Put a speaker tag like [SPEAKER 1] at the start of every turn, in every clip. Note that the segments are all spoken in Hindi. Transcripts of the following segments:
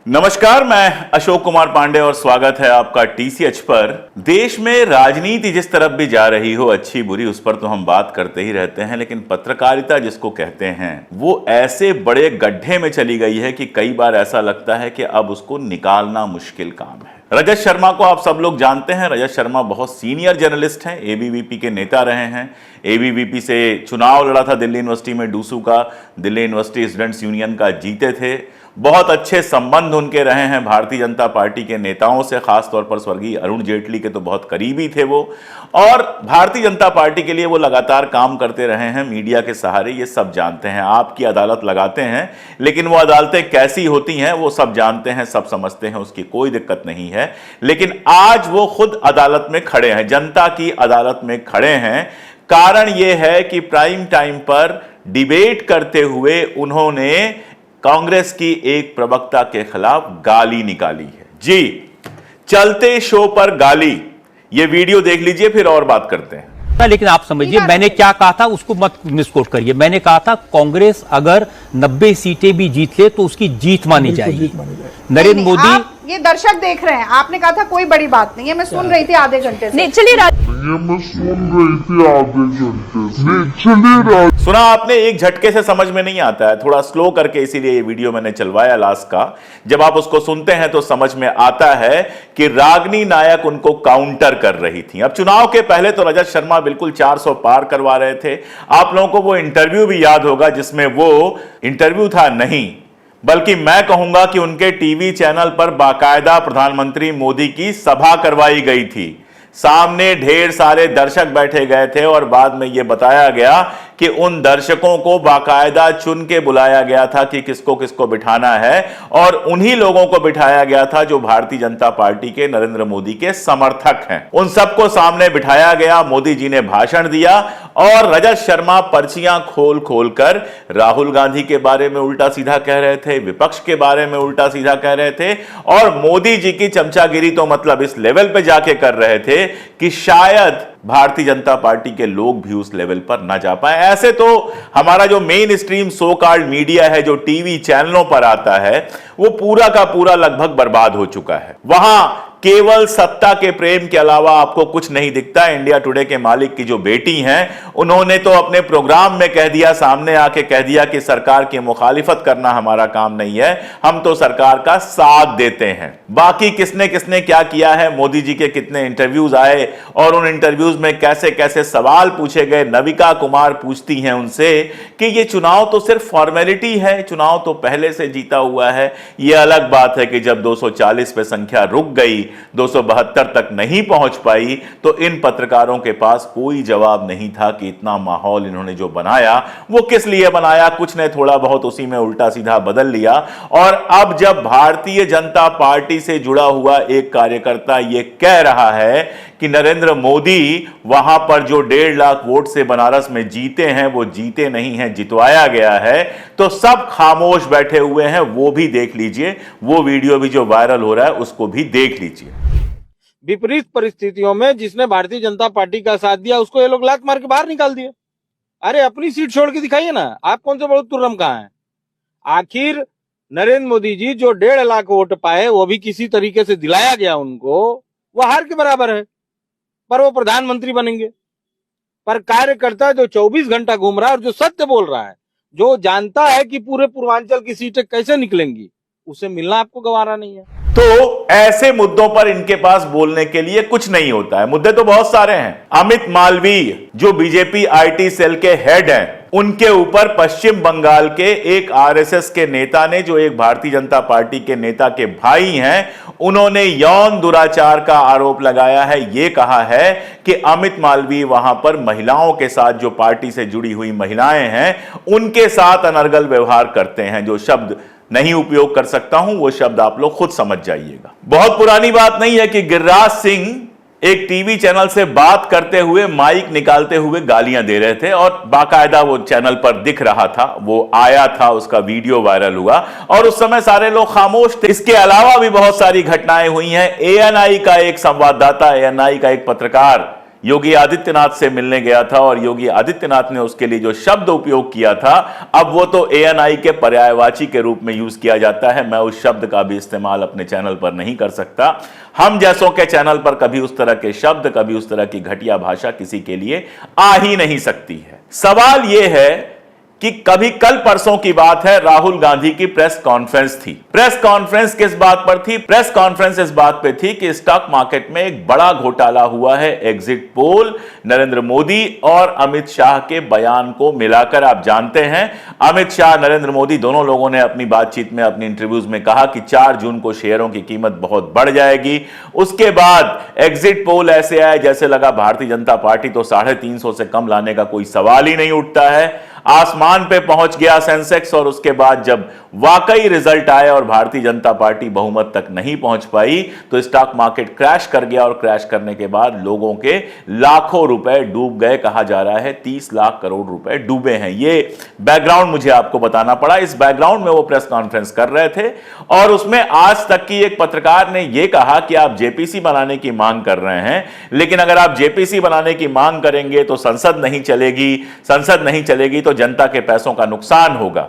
[SPEAKER 1] नमस्कार, मैं अशोक कुमार पांडे और स्वागत है आपका टीसीएच पर। देश में राजनीति जिस तरफ भी जा रही हो, अच्छी बुरी, उस पर तो हम बात करते ही रहते हैं, लेकिन पत्रकारिता जिसको कहते हैं वो ऐसे बड़े गड्ढे में चली गई है कि कई बार ऐसा लगता है कि अब उसको निकालना मुश्किल काम है। रजत शर्मा को आप सब लोग जानते हैं। रजत शर्मा बहुत सीनियर जर्नलिस्ट हैं, एबीवीपी के नेता रहे हैं। एबीवीपी से चुनाव लड़ा था दिल्ली यूनिवर्सिटी में, डूसू का, दिल्ली यूनिवर्सिटी स्टूडेंट्स यूनियन का, जीते थे। बहुत अच्छे संबंध उनके रहे हैं भारतीय जनता पार्टी के नेताओं से, खासतौर पर स्वर्गीय अरुण जेटली के तो बहुत करीबी थे वो, और भारतीय जनता पार्टी के लिए वो लगातार काम करते रहे हैं मीडिया के सहारे। ये सब जानते हैं। आपकी अदालत लगाते हैं, लेकिन वो अदालतें कैसी होती हैं वो सब जानते हैं, सब समझते हैं, उसकी कोई दिक्कत नहीं है। लेकिन आज वो खुद अदालत में खड़े हैं, जनता की अदालत में खड़े हैं। कारण ये है कि प्राइम टाइम पर डिबेट करते हुए उन्होंने कांग्रेस की एक प्रवक्ता के खिलाफ गाली निकाली है। जी, चलते शो पर गाली। ये वीडियो देख लीजिए, फिर और बात करते हैं।
[SPEAKER 2] लेकिन आप समझिए, मैंने क्या कहा था उसको मत मिसकोट करिए। मैंने कहा था कांग्रेस अगर 90 सीटें भी जीत ले तो उसकी जीत मानी जाएगी। नरेंद्र मोदी,
[SPEAKER 3] ये दर्शक देख रहे हैं, आपने कहा था कोई बड़ी बात नहीं है, मैं सुन रही थी आधे घंटे से।
[SPEAKER 1] सुना आपने, एक झटके से समझ में नहीं आता है, थोड़ा स्लो करके, इसीलिए ये वीडियो मैंने चलवाया लास्ट का। जब आप उसको सुनते हैं तो समझ में आता है कि रागिनी नायक उनको काउंटर कर रही थी। अब चुनाव के पहले तो रजत शर्मा बिल्कुल 400 पार करवा रहे थे। आप लोगों को वो इंटरव्यू भी याद होगा जिसमें वो इंटरव्यू था नहीं, बल्कि मैं कहूंगा कि उनके टीवी चैनल पर बाकायदा प्रधानमंत्री मोदी की सभा करवाई गई थी। सामने ढेर सारे दर्शक बैठे गए थे और बाद में यह बताया गया कि उन दर्शकों को बाकायदा चुन के बुलाया गया था कि किसको किसको बिठाना है, और उन्हीं लोगों को बिठाया गया था जो भारतीय जनता पार्टी के, नरेंद्र मोदी के समर्थक हैं। उन सबको सामने बिठाया गया, मोदी जी ने भाषण दिया और रजत शर्मा पर्चियां खोल खोल कर राहुल गांधी के बारे में उल्टा सीधा कह रहे थे, विपक्ष के बारे में उल्टा सीधा कह रहे थे, और मोदी जी की चमचागिरी तो मतलब इस लेवल पे जाके कर रहे थे कि शायद भारतीय जनता पार्टी के लोग भी उस लेवल पर ना जा पाए। ऐसे तो हमारा जो main stream so called media है, जो टीवी चैनलों पर आता है, वो पूरा का पूरा लगभग बर्बाद हो चुका है। वहां केवल सत्ता के प्रेम के अलावा आपको कुछ नहीं दिखता। इंडिया टुडे के मालिक की जो बेटी हैं, उन्होंने तो अपने प्रोग्राम में कह दिया, सामने आके कह दिया कि सरकार की मुखालिफत करना हमारा काम नहीं है, हम तो सरकार का साथ देते हैं। बाकी किसने किसने क्या किया है, मोदी जी के कितने इंटरव्यूज आए और उन इंटरव्यूज में कैसे कैसे सवाल पूछे गए। नविका कुमार पूछती हैं उनसे कि ये चुनाव तो सिर्फ फॉर्मेलिटी है, चुनाव तो पहले से जीता हुआ है। यह अलग बात है कि जब 240 पे संख्या रुक गई, 272 तक नहीं पहुंच पाई, तो इन पत्रकारों के पास कोई जवाब नहीं था कि इतना माहौल इन्होंने जो बनाया वो किस लिए बनाया। कुछ ने थोड़ा बहुत उसी में उल्टा सीधा बदल लिया, और अब जब भारतीय जनता पार्टी से जुड़ा हुआ एक कार्यकर्ता ये कह रहा है कि नरेंद्र मोदी वहां पर जो 1.5 लाख वोट से बनारस में जीते हैं वो जीते नहीं हैं, जितवाया गया है, तो सब खामोश बैठे हुए हैं। वो भी देख लीजिए, वो वीडियो भी जो वायरल हो रहा है उसको भी देख लीजिए।
[SPEAKER 4] विपरीत परिस्थितियों में जिसने भारतीय जनता पार्टी का साथ दिया उसको ये लोग लात मार के बाहर निकाल दिए। अरे अपनी सीट छोड़ के दिखाइए ना, आप कौन से बड़े तुर्रम कहां हैं। आखिर नरेंद्र मोदी जी जो 1.5 लाख वोट पाए, वो भी किसी तरीके से दिलाया गया उनको, वो हार के बराबर है, पर वो प्रधानमंत्री बनेंगे। पर कार्यकर्ता जो 24 घंटा घूम रहा है और जो सत्य बोल रहा है, जो जानता है कि पूरे पूर्वांचल की सीटें कैसे निकलेंगी, उसे मिलना आपको गवारा नहीं है।
[SPEAKER 1] तो ऐसे मुद्दों पर इनके पास बोलने के लिए कुछ नहीं होता है। मुद्दे तो बहुत सारे हैं। अमित मालवीय जो बीजेपी आईटी सेल के हेड हैं, उनके ऊपर पश्चिम बंगाल के एक आरएसएस के नेता ने, जो एक भारतीय जनता पार्टी के नेता के भाई हैं, उन्होंने यौन दुराचार का आरोप लगाया है। यह कहा है कि अमित मालवीय वहां पर महिलाओं के साथ, जो पार्टी से जुड़ी हुई महिलाएं हैं, उनके साथ अनर्गल व्यवहार करते हैं। जो शब्द नहीं उपयोग कर सकता हूं वो शब्द आप लोग खुद समझ जाइएगा। बहुत पुरानी बात नहीं है कि गिरिराज सिंह एक टीवी चैनल से बात करते हुए माइक निकालते हुए गालियां दे रहे थे, और बाकायदा वो चैनल पर दिख रहा था, वो आया था, उसका वीडियो वायरल हुआ और उस समय सारे लोग खामोश थे। इसके अलावा भी बहुत सारी घटनाएं हुई हैं। एएनआई का एक संवाददाता, एएनआई का एक पत्रकार योगी आदित्यनाथ से मिलने गया था और योगी आदित्यनाथ ने उसके लिए जो शब्द उपयोग किया था, अब वो तो एएनआई के पर्यायवाची के रूप में यूज किया जाता है। मैं उस शब्द का भी इस्तेमाल अपने चैनल पर नहीं कर सकता। हम जैसों के चैनल पर कभी उस तरह के शब्द, कभी उस तरह की घटिया भाषा किसी के लिए आ ही नहीं सकती है। सवाल यह है कि कभी कल परसों की बात है, राहुल गांधी की प्रेस कॉन्फ्रेंस थी। प्रेस कॉन्फ्रेंस किस बात पर थी? प्रेस कॉन्फ्रेंस इस बात पे थी कि स्टॉक मार्केट में एक बड़ा घोटाला हुआ है। एग्जिट पोल, नरेंद्र मोदी और अमित शाह के बयान को मिलाकर, आप जानते हैं अमित शाह, नरेंद्र मोदी दोनों लोगों ने अपनी बातचीत में, अपनी इंटरव्यूज में कहा कि 4 जून को शेयरों की कीमत बहुत बढ़ जाएगी। उसके बाद एग्जिट पोल ऐसे आए जैसे लगा भारतीय जनता पार्टी तो 350 से कम लाने का कोई सवाल ही नहीं उठता है। आसमान पे पहुंच गया सेंसेक्स और उसके बाद जब वाकई रिजल्ट आए और भारतीय जनता पार्टी बहुमत तक नहीं पहुंच पाई तो स्टॉक मार्केट क्रैश कर गया और क्रैश करने के बाद लोगों के लाखों रुपए डूब गए। कहा जा रहा है 30 लाख करोड़ रुपए डूबे हैं। ये बैकग्राउंड मुझे आपको बताना पड़ा। इस बैकग्राउंड में वो प्रेस कॉन्फ्रेंस कर रहे थे और उसमें आज तक की एक पत्रकार ने यह कहा कि आप जेपीसी बनाने की मांग कर रहे हैं, लेकिन अगर आप जेपीसी बनाने की मांग करेंगे तो संसद नहीं चलेगी तो जनता के पैसों का नुकसान होगा।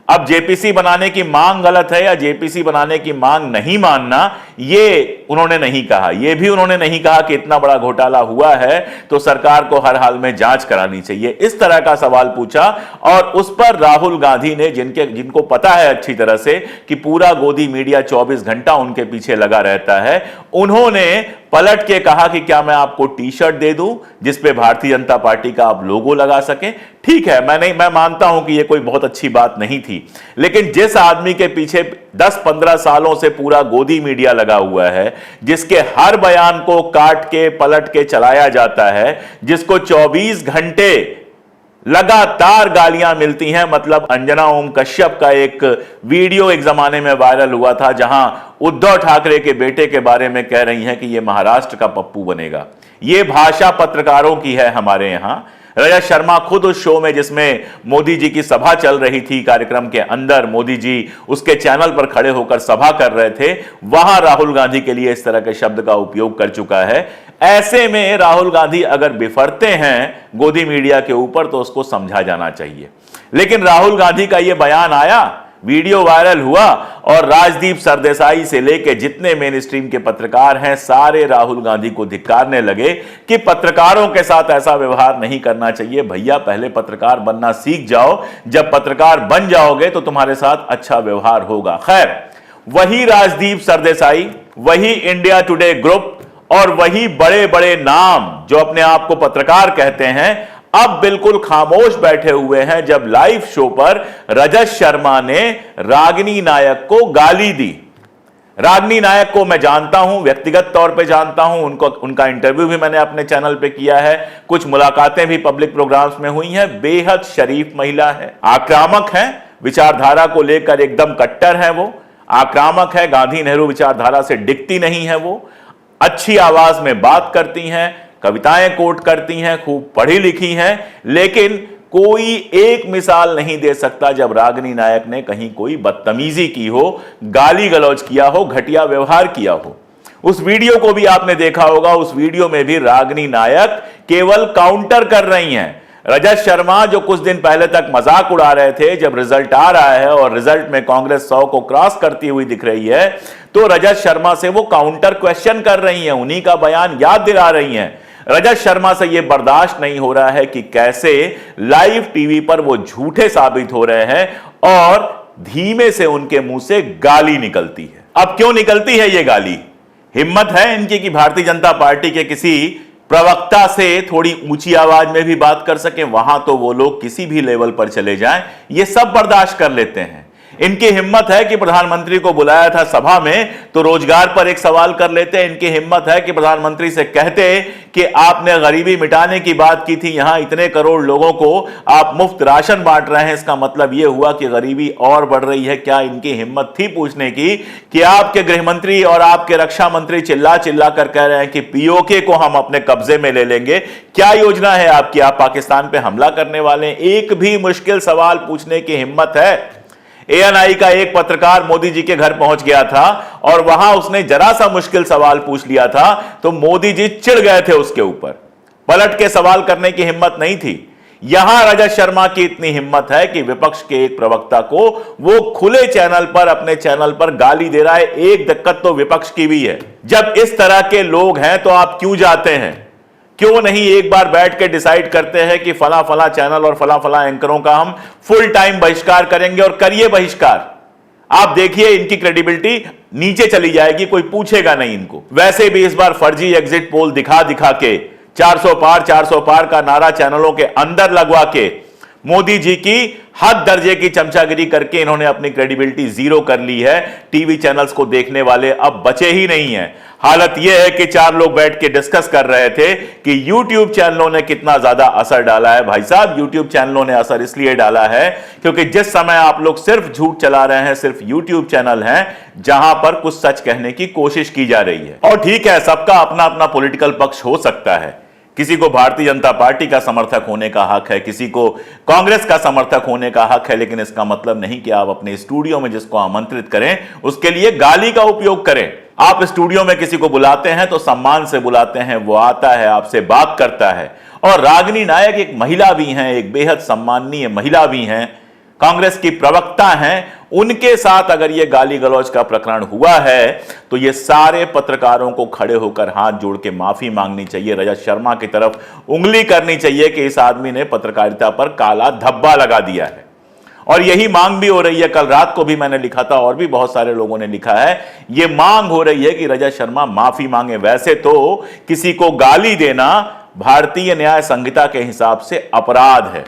[SPEAKER 1] अब जेपीसी बनाने की मांग गलत है या जेपीसी बनाने की मांग नहीं मानना, ये उन्होंने नहीं कहा। ये भी उन्होंने नहीं कहा कि इतना बड़ा घोटाला हुआ है तो सरकार को हर हाल में जांच करानी चाहिए। इस तरह का सवाल पूछा और उस पर राहुल गांधी ने, जिनको पता है अच्छी तरह से कि पूरा गोदी मीडिया 24 घंटा उनके पीछे लगा रहता है, उन्होंने पलट के कहा कि क्या मैं आपको टी शर्ट दे दूं जिस पे भारतीय जनता पार्टी का आप लोगो लगा सकें। ठीक है, मैं मानता हूं कि यह कोई बहुत अच्छी बात नहीं थी, लेकिन जिस आदमी के पीछे 10-15 सालों से पूरा गोदी मीडिया लगा हुआ है, जिसके हर बयान को काट के पलट के चलाया जाता है, जिसको 24 घंटे लगातार गालियां मिलती हैं। मतलब अंजना ओम कश्यप का एक वीडियो एक जमाने में वायरल हुआ था जहां उद्धव ठाकरे के बेटे के बारे में कह रही हैं कि यह महाराष्ट्र का पप्पू बनेगा। यह भाषा पत्रकारों की है हमारे यहां। रजत शर्मा खुद उस शो में, जिसमें मोदी जी की सभा चल रही थी, कार्यक्रम के अंदर मोदी जी उसके चैनल पर खड़े होकर सभा कर रहे थे, वहां राहुल गांधी के लिए इस तरह के शब्द का उपयोग कर चुका है। ऐसे में राहुल गांधी अगर बिफरते हैं गोदी मीडिया के ऊपर तो उसको समझा जाना चाहिए। लेकिन राहुल गांधी का यह बयान आया, वीडियो वायरल हुआ और राजदीप सरदेसाई से लेकर जितने मेन स्ट्रीम के पत्रकार हैं सारे राहुल गांधी को धिक्कारने लगे कि पत्रकारों के साथ ऐसा व्यवहार नहीं करना चाहिए। भैया, पहले पत्रकार बनना सीख जाओ, जब पत्रकार बन जाओगे तो तुम्हारे साथ अच्छा व्यवहार होगा। खैर, वही राजदीप सरदेसाई, वही इंडिया टुडे ग्रुप और वही बड़े बड़े नाम जो अपने आप को पत्रकार कहते हैं, अब बिल्कुल खामोश बैठे हुए हैं जब लाइव शो पर रजत शर्मा ने रागिनी नायक को गाली दी। रागिनी नायक को मैं जानता हूं, व्यक्तिगत तौर पे जानता हूं, उनका इंटरव्यू भी मैंने अपने चैनल पे किया है, कुछ मुलाकातें भी पब्लिक प्रोग्राम्स में हुई हैं। बेहद शरीफ महिला है, आक्रामक है, विचारधारा को लेकर एकदम कट्टर है, वो आक्रामक है, गांधी नेहरू विचारधारा से डिगती नहीं है, वो अच्छी आवाज में बात करती हैं, कविताएं कोट करती हैं, खूब पढ़ी लिखी हैं, लेकिन कोई एक मिसाल नहीं दे सकता जब रागिनी नायक ने कहीं कोई बदतमीजी की हो, गाली गलौज किया हो, घटिया व्यवहार किया हो। उस वीडियो को भी आपने देखा होगा। उस वीडियो में भी रागिनी नायक केवल काउंटर कर रही हैं। रजत शर्मा जो कुछ दिन पहले तक मजाक उड़ा रहे थे, जब रिजल्ट आ रहा है और रिजल्ट में कांग्रेस 100 को क्रॉस करती हुई दिख रही है, तो रजत शर्मा से वो काउंटर क्वेश्चन कर रही हैं, उन्हीं का बयान याद दिला रही हैं। रजत शर्मा से यह बर्दाश्त नहीं हो रहा है कि कैसे लाइव टीवी पर वो झूठे साबित हो रहे हैं और धीमे से उनके मुंह से गाली निकलती है। अब क्यों निकलती है ये गाली? हिम्मत है इनकी कि भारतीय जनता पार्टी के किसी प्रवक्ता से थोड़ी ऊंची आवाज में भी बात कर सके। वहां तो वो लोग किसी भी लेवल पर चले जाएं, ये सब बर्दाश्त कर लेते हैं। इनकी हिम्मत है कि प्रधानमंत्री को बुलाया था सभा में तो रोजगार पर एक सवाल कर लेते। इनकी हिम्मत है कि प्रधानमंत्री से कहते कि आपने गरीबी मिटाने की बात की थी, यहां इतने करोड़ लोगों को आप मुफ्त राशन बांट रहे हैं, इसका मतलब यह हुआ कि गरीबी और बढ़ रही है। क्या इनकी हिम्मत थी पूछने की कि आपके गृह मंत्री और आपके रक्षा मंत्री चिल्ला चिल्ला कर कह रहे हैं कि पीओके को हम अपने कब्जे में ले लेंगे? क्या योजना है आपकी? आप पाकिस्तान पे हमला करने वाले हैं? एक भी मुश्किल सवाल पूछने की हिम्मत है? एएनआई का एक पत्रकार मोदी जी के घर पहुंच गया था और वहां उसने जरा सा मुश्किल सवाल पूछ लिया था तो मोदी जी चिढ़ गए थे उसके ऊपर। पलट के सवाल करने की हिम्मत नहीं थी। यहां रजत शर्मा की इतनी हिम्मत है कि विपक्ष के एक प्रवक्ता को वो खुले चैनल पर, अपने चैनल पर गाली दे रहा है। एक दिक्कत तो विपक्ष की भी है, जब इस तरह के लोग हैं तो आप क्यों जाते हैं? क्यों नहीं एक बार बैठ के डिसाइड करते हैं कि फला फला चैनल और फला फला एंकरों का हम फुल टाइम बहिष्कार करेंगे, और करिए बहिष्कार। आप देखिए इनकी क्रेडिबिलिटी नीचे चली जाएगी, कोई पूछेगा नहीं इनको। वैसे भी इस बार फर्जी एग्जिट पोल दिखा दिखा के 400 पार का नारा चैनलों के अंदर लगवा के मोदी जी की हद दर्जे की चमचागिरी करके इन्होंने अपनी क्रेडिबिलिटी जीरो कर ली है। टीवी चैनल्स को देखने वाले अब बचे ही नहीं हैं। हालत यह है कि 4 लोग बैठ के डिस्कस कर रहे थे कि YouTube चैनलों ने कितना ज्यादा असर डाला है। भाई साहब, YouTube चैनलों ने असर इसलिए डाला है क्योंकि जिस समय आप लोग सिर्फ झूठ चला रहे हैं, सिर्फ YouTube चैनल हैं जहां पर कुछ सच कहने की कोशिश की जा रही है। और ठीक है, सबका अपना अपना पॉलिटिकल पक्ष हो सकता है। किसी को भारतीय जनता पार्टी का समर्थक होने का हक है, किसी को कांग्रेस का समर्थक होने का हक है, लेकिन इसका मतलब नहीं कि आप अपने स्टूडियो में जिसको आमंत्रित करें उसके लिए गाली का उपयोग करें। आप स्टूडियो में किसी को बुलाते हैं तो सम्मान से बुलाते हैं, वो आता है, आपसे बात करता है। और रागिनी नायक एक महिला भी हैं, एक बेहद सम्माननीय महिला भी हैं, कांग्रेस की प्रवक्ता हैं। उनके साथ अगर यह गाली गलौज का प्रकरण हुआ है तो ये सारे पत्रकारों को खड़े होकर हाथ जोड़ के माफी मांगनी चाहिए, रजत शर्मा की तरफ उंगली करनी चाहिए कि इस आदमी ने पत्रकारिता पर काला धब्बा लगा दिया है। और यही मांग भी हो रही है। कल रात को भी मैंने लिखा था और भी बहुत सारे लोगों ने लिखा है, यह मांग हो रही है कि रजत शर्मा माफी मांगे। वैसे तो किसी को गाली देना भारतीय न्याय संहिता के हिसाब से अपराध है,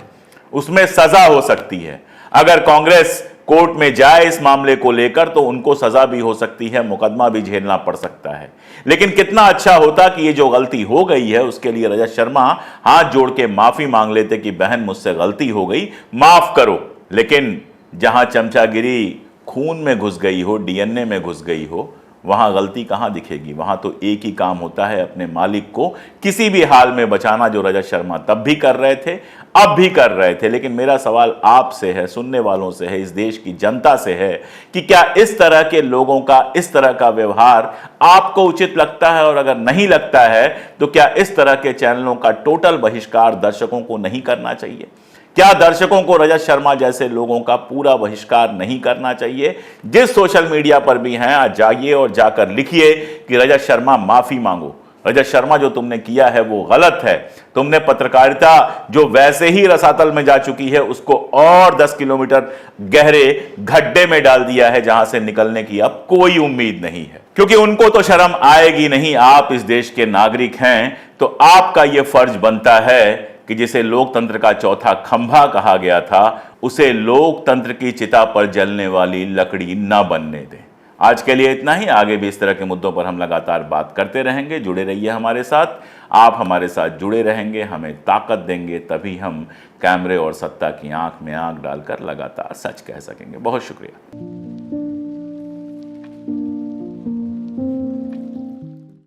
[SPEAKER 1] उसमें सजा हो सकती है। अगर कांग्रेस कोर्ट में जाए इस मामले को लेकर तो उनको सजा भी हो सकती है, मुकदमा भी झेलना पड़ सकता है। लेकिन कितना अच्छा होता कि ये जो गलती हो गई है उसके लिए रजत शर्मा हाथ जोड़ के माफी मांग लेते कि बहन मुझसे गलती हो गई, माफ करो। लेकिन जहां चमचागिरी खून में घुस गई हो, डीएनए में घुस गई हो, वहां गलती कहां दिखेगी? वहां तो एक ही काम होता है, अपने मालिक को किसी भी हाल में बचाना, जो रजत शर्मा तब भी कर रहे थे, अब भी कर रहे थे। लेकिन मेरा सवाल आपसे है, सुनने वालों से है, इस देश की जनता से है कि क्या इस तरह के लोगों का, इस तरह का व्यवहार आपको उचित लगता है? और अगर नहीं लगता है तो क्या इस तरह के चैनलों का टोटल बहिष्कार दर्शकों को नहीं करना चाहिए? क्या दर्शकों को रजत शर्मा जैसे लोगों का पूरा बहिष्कार नहीं करना चाहिए? जिस सोशल मीडिया पर भी हैं, आज जाइए और जाकर लिखिए कि रजत शर्मा माफी मांगो। रजत शर्मा, जो तुमने किया है वो गलत है। तुमने पत्रकारिता जो वैसे ही रसातल में जा चुकी है उसको और 10 किलोमीटर गहरे गड्ढे में डाल दिया है जहां से निकलने की अब कोई उम्मीद नहीं है। क्योंकि उनको तो शर्म आएगी नहीं। आप इस देश के नागरिक हैं तो आपका यह फर्ज बनता है कि जिसे लोकतंत्र का चौथा खंभा कहा गया था उसे लोकतंत्र की चिता पर जलने वाली लकड़ी न बनने दें। आज के लिए इतना ही। आगे भी इस तरह के मुद्दों पर हम लगातार बात करते रहेंगे। जुड़े रहिए हमारे साथ। आप हमारे साथ जुड़े रहेंगे, हमें ताकत देंगे, तभी हम कैमरे और सत्ता की आंख में आंख डालकर लगातार सच कह सकेंगे। बहुत शुक्रिया।